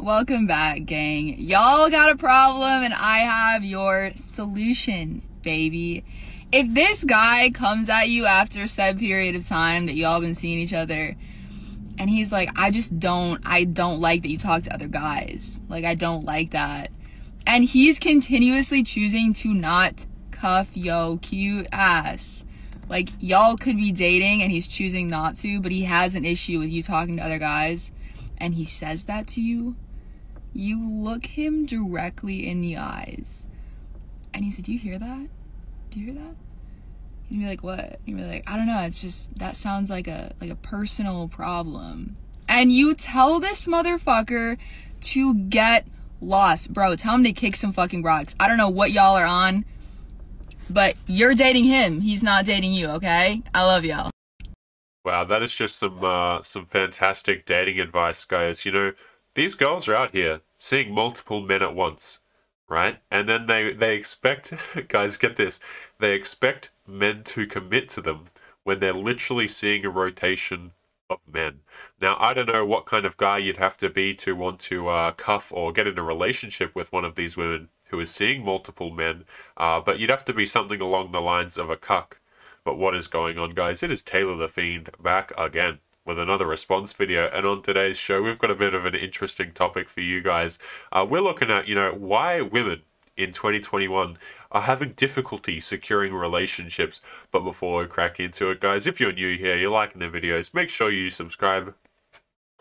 Welcome back, gang. Y'all got a problem and I have your solution, baby. If this guy comes at you after said period of time that y'all been seeing each other and he's like, I don't like that you talk to other guys. Like, I don't like that. And he's continuously choosing to not cuff yo cute ass. Like, y'all could be dating and he's choosing not to, but he has an issue with you talking to other guys, and he says that to you. You look him directly in the eyes and you say, do you hear that? Do you hear that? He's gonna be like, what? You'll be like, I don't know, it's just, that sounds like a personal problem. And you tell this motherfucker to get lost. Bro, tell him to kick some fucking rocks. I don't know what y'all are on, but you're dating him. He's not dating you, okay? I love y'all. Wow, that is just some fantastic dating advice, guys. You know, these girls are out here seeing multiple men at once, right? And then they expect, guys, get this, they expect men to commit to them when they're literally seeing a rotation of men. Now, I don't know what kind of guy you'd have to be to want to cuff or get in a relationship with one of these women who is seeing multiple men, but you'd have to be something along the lines of a cuck. But what is going on, guys? It is Taylor the Fiend back again with another response video, and on today's show we've got a bit of an interesting topic for you guys. We're looking at, you know, why women in 2021 are having difficulty securing relationships. But before we crack into it, guys, if you're new here, you're liking the videos, make sure you subscribe.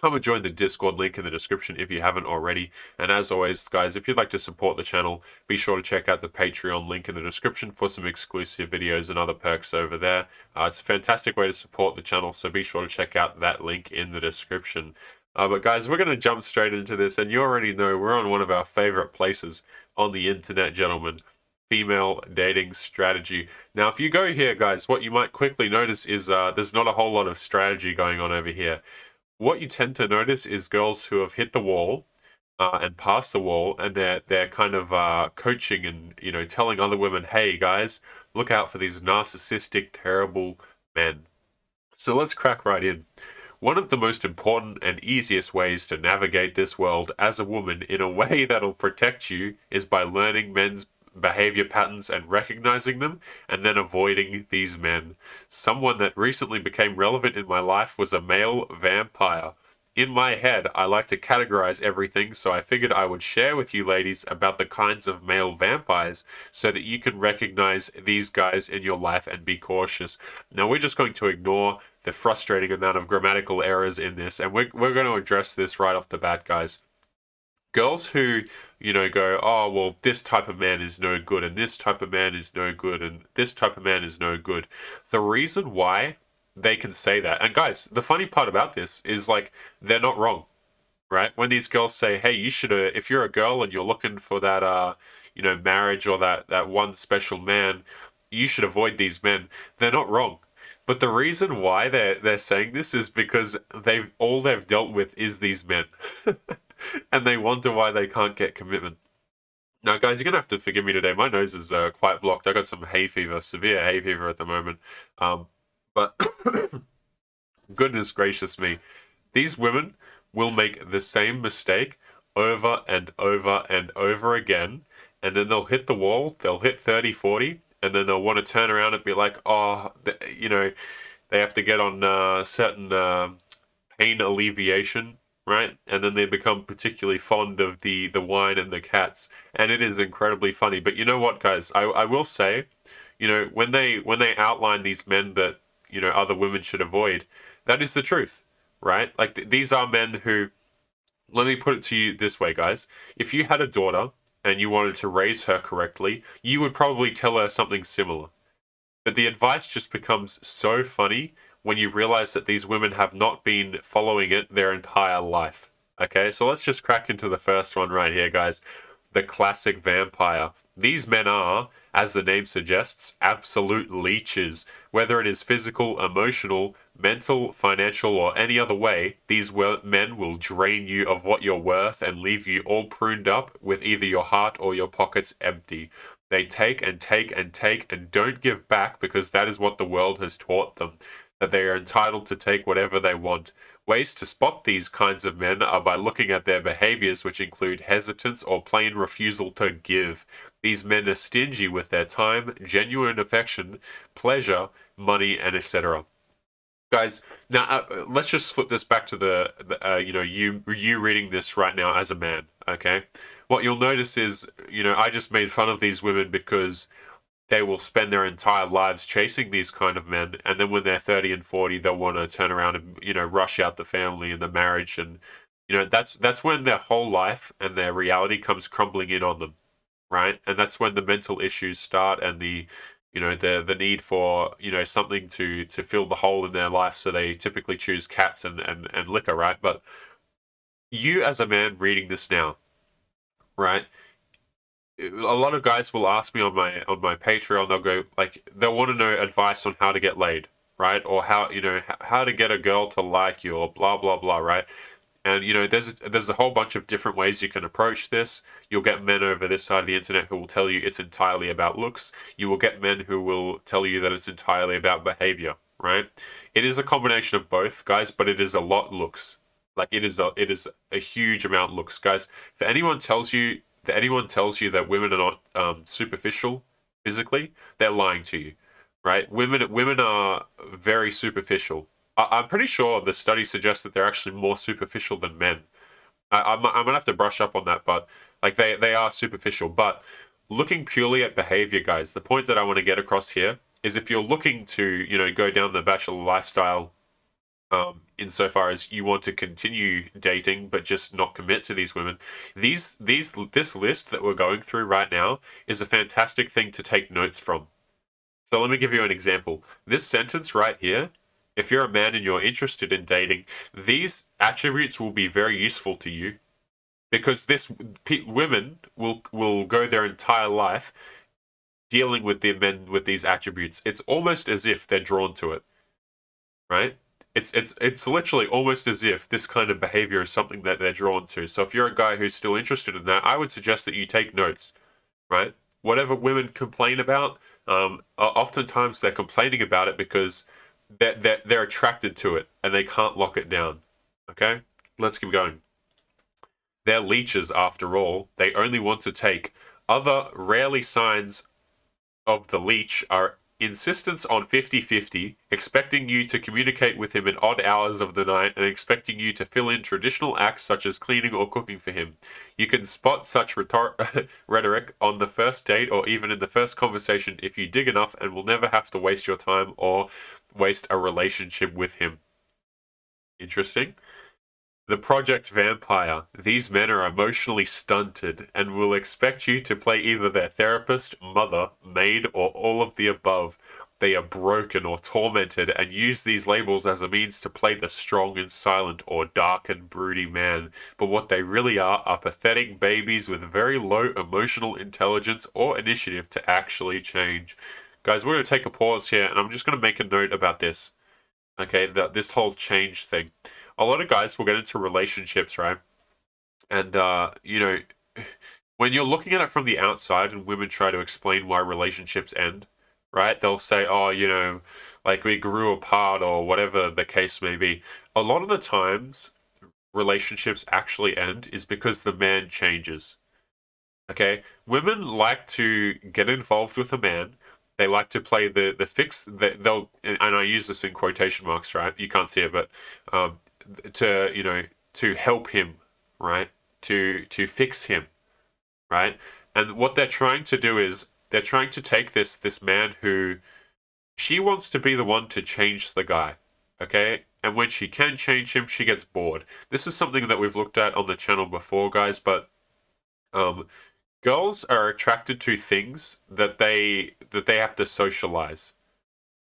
Come and join the Discord, link in the description if you haven't already. And as always, guys, if you'd like to support the channel, be sure to check out the Patreon link in the description for some exclusive videos and other perks over there. It's a fantastic way to support the channel, so be sure to check out that link in the description. But guys, we're going to jump straight into this, and you already know we're on one of our favorite places on the internet, gentlemen. Female dating strategy. Now, if you go here, guys, what you might quickly notice is there's not a whole lot of strategy going on over here. What you tend to notice is girls who have hit the wall and passed the wall, and they're kind of coaching and, you know, telling other women, hey guys, look out for these narcissistic, terrible men. So let's crack right in. One of the most important and easiest ways to navigate this world as a woman in a way that'll protect you is by learning men's behavior patterns and recognizing them, and then avoiding these men. Someone that recently became relevant in my life was a male vampire. In my head, I like to categorize everything, so I figured I would share with you ladies about the kinds of male vampires so that you can recognize these guys in your life and be cautious. Now, we're just going to ignore the frustrating amount of grammatical errors in this, and we're going to address this right off the bat, guys. Girls who, you know, go, oh, well, this type of man is no good, and this type of man is no good, and this type of man is no good. The reason why they can say that, and guys, the funny part about this is, like, they're not wrong, right? When these girls say, hey, you should, if you're a girl and you're looking for that, you know, marriage or that one special man, you should avoid these men. They're not wrong. But the reason why they're saying this is because all they've dealt with is these men. And they wonder why they can't get commitment. Now, guys, you're going to have to forgive me today. My nose is quite blocked. I got some hay fever, severe hay fever at the moment. But goodness gracious me, these women will make the same mistake over and over and over again. And then they'll hit the wall, they'll hit 30, 40, and then they'll want to turn around and be like, oh, you know, they have to get on certain pain alleviation, right? And then they become particularly fond of the wine and the cats, and it is incredibly funny. But you know what, guys, I will say, you know, when they outline these men that, you know, other women should avoid, that is the truth, right? Like, these are men who, let me put it to you this way, guys. If you had a daughter and you wanted to raise her correctly, you would probably tell her something similar. But the advice just becomes so funny when you realize that these women have not been following it their entire life. Okay, so let's just crack into the first one right here, guys. The classic vampire. These men are, as the name suggests, absolute leeches. Whether it is physical, emotional, mental, financial, or any other way, these men will drain you of what you're worth and leave you all pruned up with either your heart or your pockets empty. They take and take and take and don't give back because that is what the world has taught them, that they are entitled to take whatever they want. Ways to spot these kinds of men are by looking at their behaviors, which include hesitance or plain refusal to give. These men are stingy with their time, genuine affection, pleasure, money, and etc. Guys, now let's just flip this back to you reading this right now as a man, okay? What you'll notice is, I just made fun of these women because they will spend their entire lives chasing these kind of men, and then when they're 30 and 40, they'll want to turn around and, rush out the family and the marriage, and, that's when their whole life and their reality comes crumbling in on them, right? And that's when the mental issues start, and the need for, something to fill the hole in their life, so they typically choose cats and liquor, right? But you as a man reading this now, right? A lot of guys will ask me on my Patreon, they'll want to know advice on how to get laid, right? Or how to get a girl to like you, or blah blah blah, right? And there's a whole bunch of different ways you can approach this. You'll get men over this side of the internet who will tell you it's entirely about looks. You will get men who will tell you that it's entirely about behavior, right? It is a combination of both, guys, but it is a lot looks. Like it is a huge amount looks, guys. If anyone tells you that women are not superficial physically, they're lying to you, right? Women are very superficial. I'm pretty sure the study suggests that they're actually more superficial than men. I'm gonna have to brush up on that, but like they are superficial. But looking purely at behavior, guys, the point that I want to get across here is if you're looking to go down the bachelor lifestyle, insofar as you want to continue dating but just not commit to these women, this list that we're going through right now is a fantastic thing to take notes from. So let me give you an example. This sentence right here, if you're a man and you're interested in dating, these attributes will be very useful to you, because women will go their entire life dealing with the men with these attributes. It's almost as if they're drawn to it, right? It's literally almost as if this kind of behavior is something that they're drawn to. So if you're a guy who's still interested in that, I would suggest that you take notes, right? Whatever women complain about, oftentimes they're complaining about it because they're attracted to it and they can't lock it down. Okay, let's keep going. They're leeches after all. They only want to take. Other rarely signs of the leech are insistence on 50-50, expecting you to communicate with him at odd hours of the night, and expecting you to fill in traditional acts such as cleaning or cooking for him. You can spot such rhetoric on the first date or even in the first conversation if you dig enough, and will never have to waste your time or waste a relationship with him. Interesting. The Project Vampire. These men are emotionally stunted and will expect you to play either their therapist, mother, maid, or all of the above. They are broken or tormented and use these labels as a means to play the strong and silent or dark and broody man. But what they really are pathetic babies with very low emotional intelligence or initiative to actually change. Guys, we're going to take a pause here, and I'm just going to make a note about this. Okay, this whole change thing. A lot of guys will get into relationships, right? And, when you're looking at it from the outside and women try to explain why relationships end, right? They'll say, oh, like we grew apart or whatever the case may be. A lot of the times, relationships actually end is because the man changes. Okay? Women like to get involved with a man. They like to play the fix. They'll, and I use this in quotation marks, right? You can't see it, but to help him, right? To fix him, right? And what they're trying to do is they're trying to take this man who she wants to be the one to change the guy, okay? And when she can change him, she gets bored. This is something that we've looked at on the channel before, guys, but girls are attracted to things that they have to socialize,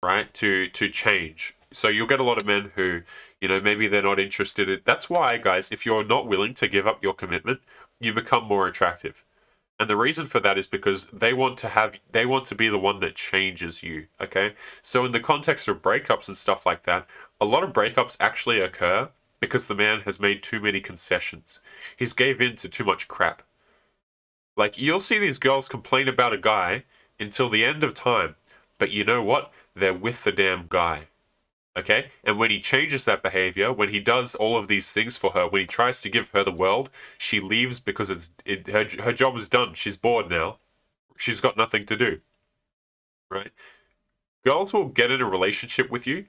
right? To change. So you'll get a lot of men who, maybe they're not interested in. That's why, guys, if you're not willing to give up your commitment, you become more attractive. And the reason for that is because they want to be the one that changes you, okay? So in the context of breakups and stuff like that, a lot of breakups actually occur because the man has made too many concessions. He's gave in to too much crap. Like, you'll see these girls complain about a guy until the end of time. But you know what? They're with the damn guy. Okay? And when he changes that behavior, when he does all of these things for her, when he tries to give her the world, she leaves because her job is done. She's bored now. She's got nothing to do. Right? Girls will get in a relationship with you,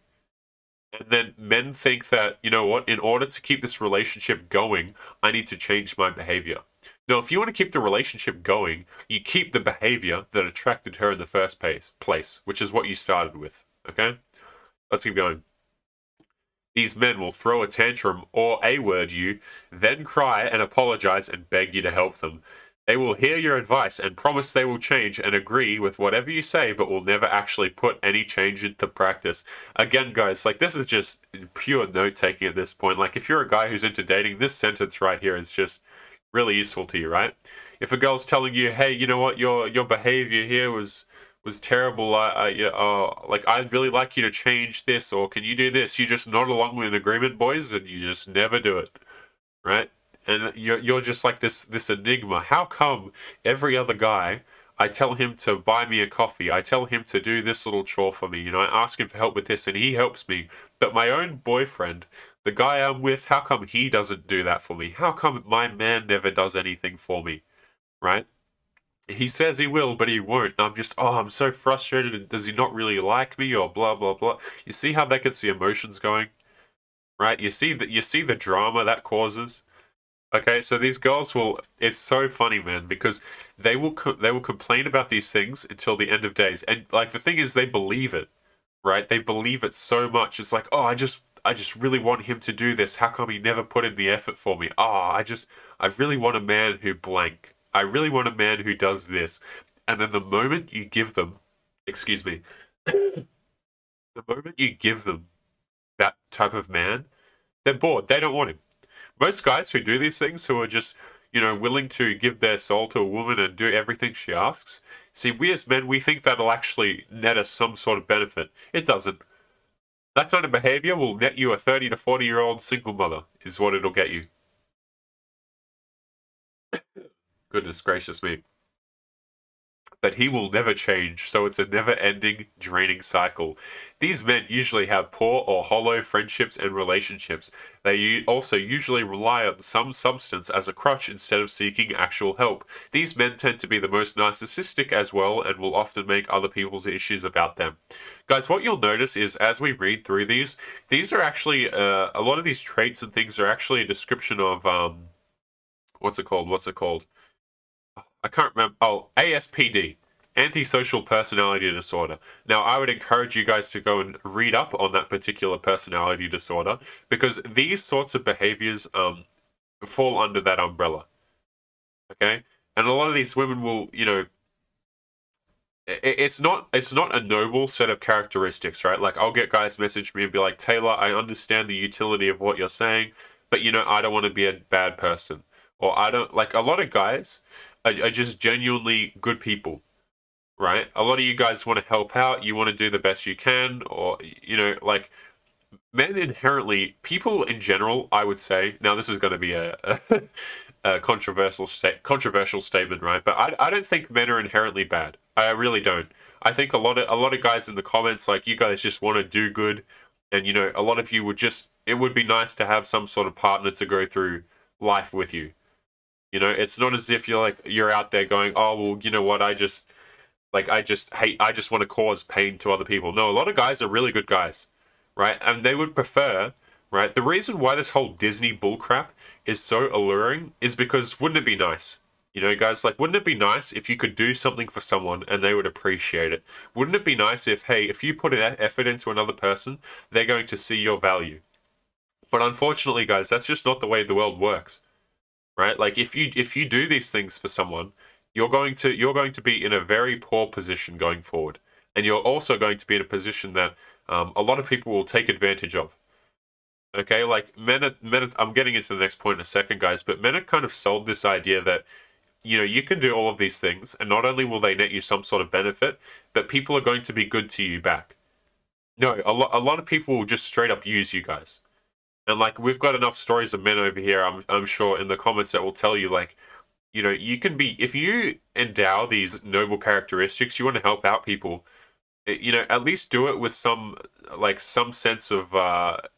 and then men think that, you know what, in order to keep this relationship going, I need to change my behavior. Now, if you want to keep the relationship going, you keep the behavior that attracted her in the first place, which is what you started with. Okay? Let's keep going. These men will throw a tantrum or A-word you, then cry and apologize and beg you to help them. They will hear your advice and promise they will change and agree with whatever you say, but will never actually put any change into practice. Again, guys, like, this is just pure note-taking at this point. Like, if you're a guy who's into dating, this sentence right here is just really useful to you, right? If a girl's telling you, hey, you know what, your behavior here was terrible. Like, I'd really like you to change this, or can you do this? You just nod along with an agreement, boys, and you just never do it, right? And you're just like this enigma. How come every other guy, I tell him to buy me a coffee, I tell him to do this little chore for me, you know, I ask him for help with this, and he helps me. But my own boyfriend, the guy I'm with, how come he doesn't do that for me? How come my man never does anything for me, right? He says he will, but he won't. And I'm just, oh, I'm so frustrated. And does he not really like me, or blah blah blah? You see how that gets the emotions going, right? You see the drama that causes. Okay, so these girls will. It's so funny, man, because they will complain about these things until the end of days, and like the thing is, they believe it, right? They believe it so much. It's like, oh, I just really want him to do this. How come he never put in the effort for me? Oh, I really want a man who blank. I really want a man who does this. And then the moment you give them, excuse me, the moment you give them that type of man, they're bored. They don't want him. Most guys who do these things, who are just, you know, willing to give their soul to a woman and do everything she asks, see, we as men, we think that'll actually net us some sort of benefit. It doesn't. That kind of behavior will net you a 30 to 40-year-old single mother, is what it'll get you. Goodness gracious me. But he will never change, so it's a never-ending, draining cycle. These men usually have poor or hollow friendships and relationships. They also usually rely on some substance as a crutch instead of seeking actual help. These men tend to be the most narcissistic as well, and will often make other people's issues about them. Guys, what you'll notice is, as we read through these are actually, a lot of these traits and things are actually a description of, what's it called? I can't remember. Oh, ASPD, antisocial personality disorder. Now, I would encourage you guys to go and read up on that particular personality disorder, because these sorts of behaviors fall under that umbrella. Okay? And a lot of these women will, you know, it's not a noble set of characteristics, right? Like, I'll get guys message me and be like, Taylor, I understand the utility of what you're saying, but, you know, I don't want to be a bad person. Or I don't, like, a lot of guys are just genuinely good people, right? A lot of you guys want to help out, you want to do the best you can, or, you know, like, men inherently, people in general, I would say, now this is going to be a controversial statement, right? But I don't think men are inherently bad. I really don't. I think a lot of guys in the comments, like, you guys just want to do good, and, you know, a lot of you would just, it would be nice to have some sort of partner to go through life with you. You know, it's not as if you're out there going, oh, well, you know what, I just want to cause pain to other people. No, a lot of guys are really good guys, right? And they would prefer, right? The reason why this whole Disney bullcrap is so alluring is because, wouldn't it be nice? You know, guys, like, wouldn't it be nice if you could do something for someone and they would appreciate it? Wouldn't it be nice if, hey, if you put an effort into another person, they're going to see your value? But unfortunately, guys, that's just not the way the world works. Right? Like, if you do these things for someone, you're going to be in a very poor position going forward, and you're also going to be in a position that a lot of people will take advantage of. Okay, like men. I'm getting into the next point in a second, guys, but men are kind of sold this idea that, you know, you can do all of these things, and not only will they net you some sort of benefit, but people are going to be good to you back. No, a lot of people will just straight up use you guys. And, like, we've got enough stories of men over here, I'm sure, in the comments that will tell you, like, you know, you can be, if you endow these noble characteristics, you want to help out people, you know, at least do it with some like some sense of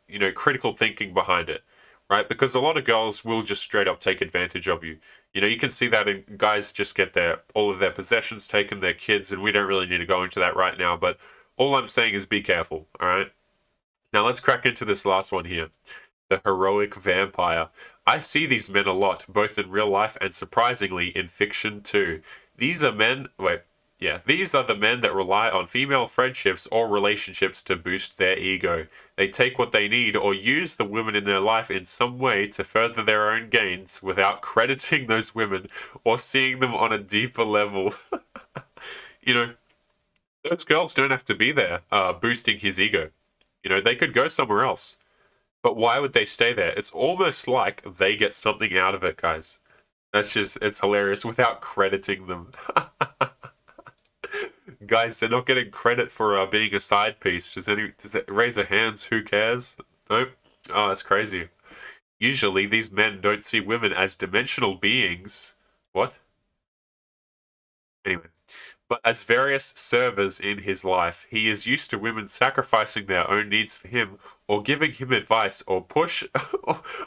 you know, critical thinking behind it, right? Because a lot of girls will just straight up take advantage of you. You know, you can see that in guys just get their all of their possessions taken, their kids, and we don't really need to go into that right now. But all I'm saying is be careful. All right. Now let's crack into this last one here. The heroic vampire. I see these men a lot, both in real life and surprisingly in fiction too. These are men. Wait. Yeah, these are the men that rely on female friendships or relationships to boost their ego. They take what they need or use the women in their life in some way to further their own gains without crediting those women or seeing them on a deeper level. You know, those girls don't have to be there boosting his ego. You know, they could go somewhere else. But why would they stay there? It's almost like they get something out of it, guys. That's just, it's hilarious without crediting them. Guys, they're not getting credit for does it raise their hands? Who cares? Nope. Oh, that's crazy. Usually, these men don't see women as dimensional beings. What? Anyway. But as various servers in his life, he is used to women sacrificing their own needs for him, or giving him advice or push,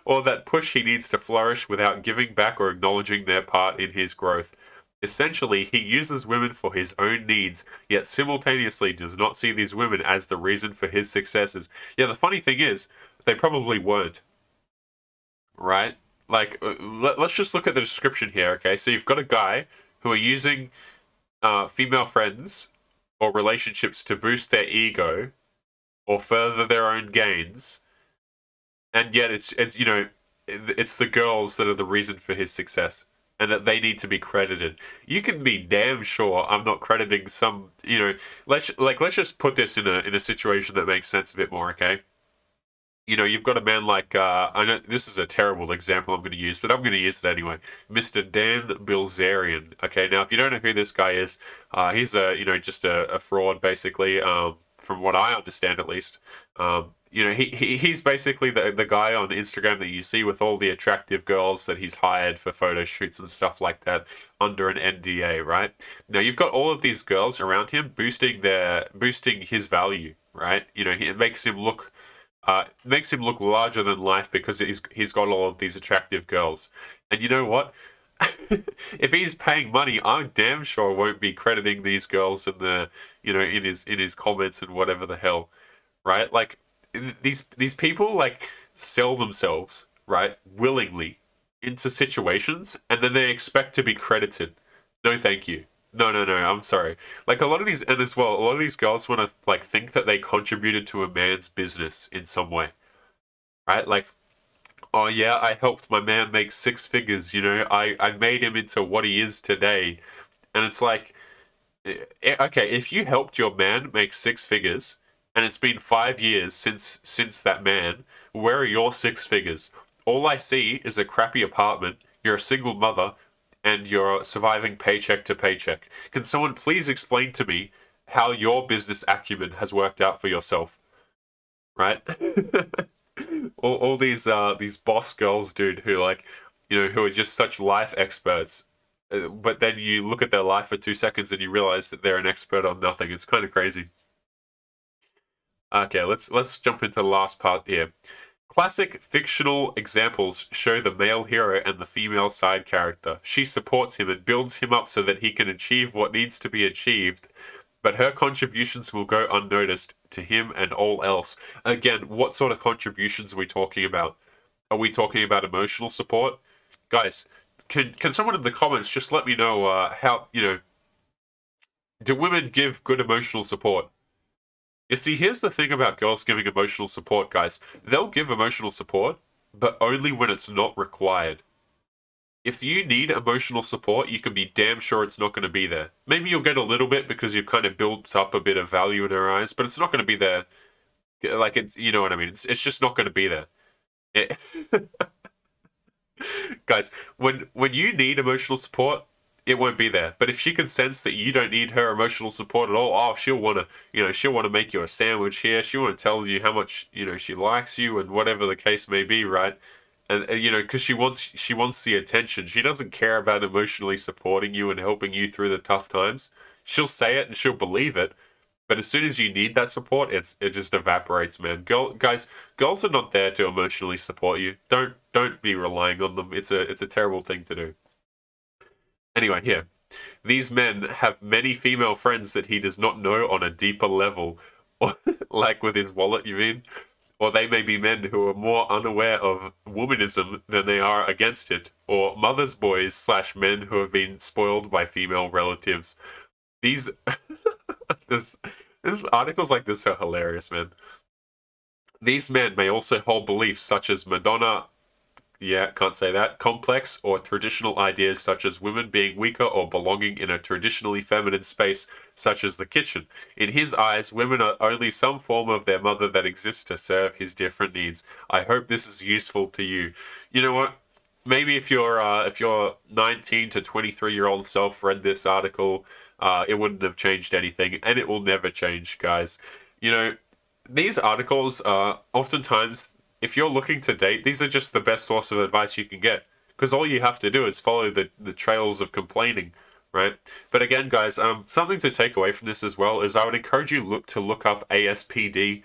or that push he needs to flourish without giving back or acknowledging their part in his growth. Essentially, he uses women for his own needs, yet simultaneously does not see these women as the reason for his successes. Yeah, the funny thing is, they probably weren't. Right? Like, let's just look at the description here, okay? So you've got a guy who are using female friends or relationships to boost their ego or further their own gains, and yet it's you know, it's the girls that are the reason for his success and that they need to be credited. You can be damn sure I'm not crediting some, you know, let's just put this in a situation that makes sense a bit more, okay? You know, you've got a man like, I know this is a terrible example I'm going to use, but I'm going to use it anyway. Mr. Dan Bilzerian. Okay, now if you don't know who this guy is, he's you know, just a fraud basically, from what I understand at least. You know, he's basically the guy on Instagram that you see with all the attractive girls that he's hired for photo shoots and stuff like that under an NDA, right? Now you've got all of these girls around him boosting his value, right? You know, it makes him look larger than life because he's got all of these attractive girls. And you know what? If he's paying money, I'm damn sure won't be crediting these girls in the, you know, in his comments and whatever the hell, right? Like these people like sell themselves, right, willingly into situations, and then they expect to be credited. No, thank you. No, no, no, I'm sorry. Like a lot of these, and as well, a lot of these girls want to like think that they contributed to a man's business in some way, right? Like, oh yeah, I helped my man make six figures, you know, I made him into what he is today. And it's like, okay, if you helped your man make six figures, and it's been 5 years since that man, where are your six figures? All I see is a crappy apartment, you're a single mother, and you're surviving paycheck to paycheck. Can someone please explain to me how your business acumen has worked out for yourself? Right? all these boss girls, dude, who like, you know, who are just such life experts. But then you look at their life for 2 seconds and you realize that they're an expert on nothing. It's kind of crazy. Okay, let's jump into the last part here. Classic fictional examples show the male hero and the female side character. She supports him and builds him up so that he can achieve what needs to be achieved, but her contributions will go unnoticed to him and all else. Again, what sort of contributions are we talking about? Are we talking about emotional support? Guys, can someone in the comments just let me know how, you know, do women give good emotional support? You see, here's the thing about girls giving emotional support, guys. They'll give emotional support, but only when it's not required. If you need emotional support, you can be damn sure it's not going to be there. Maybe you'll get a little bit because you've kind of built up a bit of value in her eyes, but it's not going to be there. Like, it's, you know what I mean? It's just not going to be there. Guys, when you need emotional support, it won't be there. But if she can sense that you don't need her emotional support at all, oh, she'll want to, you know, she'll want to make you a sandwich here. She'll want to tell you how much, you know, she likes you and whatever the case may be, right? And you know, because she wants the attention. She doesn't care about emotionally supporting you and helping you through the tough times. She'll say it and she'll believe it, But as soon as you need that support, it just evaporates, man. Girls are not there to emotionally support you. Don't be relying on them. It's a terrible thing to do. Anyway, here. These men have many female friends that he does not know on a deeper level. Or, like with his wallet, you mean? Or they may be men who are more unaware of womanism than they are against it. Or mother's boys / men who have been spoiled by female relatives. These... this articles like this are hilarious, man. These men may also hold beliefs such as Madonna... Yeah, can't say that. Complex or traditional ideas such as women being weaker or belonging in a traditionally feminine space such as the kitchen. In his eyes, women are only some form of their mother that exists to serve his different needs. I hope this is useful to you. You know what? Maybe if your 19 to 23-year-old self read this article, it wouldn't have changed anything, and it will never change, guys. You know, these articles are oftentimes, if you're looking to date, these are just the best source of advice you can get, because all you have to do is follow the trails of complaining, right? But again, guys, something to take away from this as well is I would encourage you to look up ASPD,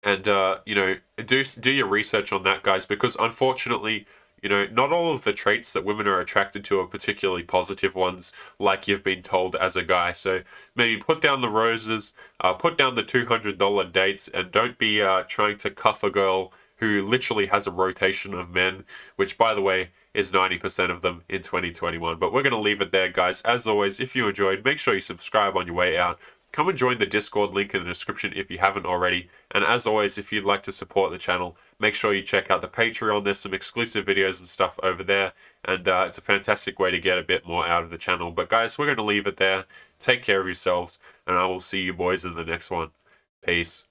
and you know, do your research on that, guys, because unfortunately, you know, not all of the traits that women are attracted to are particularly positive ones, like you've been told as a guy. So maybe put down the roses, put down the $200 dates, and don't be trying to cuff a girl who literally has a rotation of men, which, by the way, is 90% of them in 2021. But we're going to leave it there, guys. As always, if you enjoyed, make sure you subscribe on your way out. Come and join the Discord link in the description if you haven't already. And as always, if you'd like to support the channel, make sure you check out the Patreon. There's some exclusive videos and stuff over there. And it's a fantastic way to get a bit more out of the channel. But guys, we're going to leave it there. Take care of yourselves. And I will see you boys in the next one. Peace.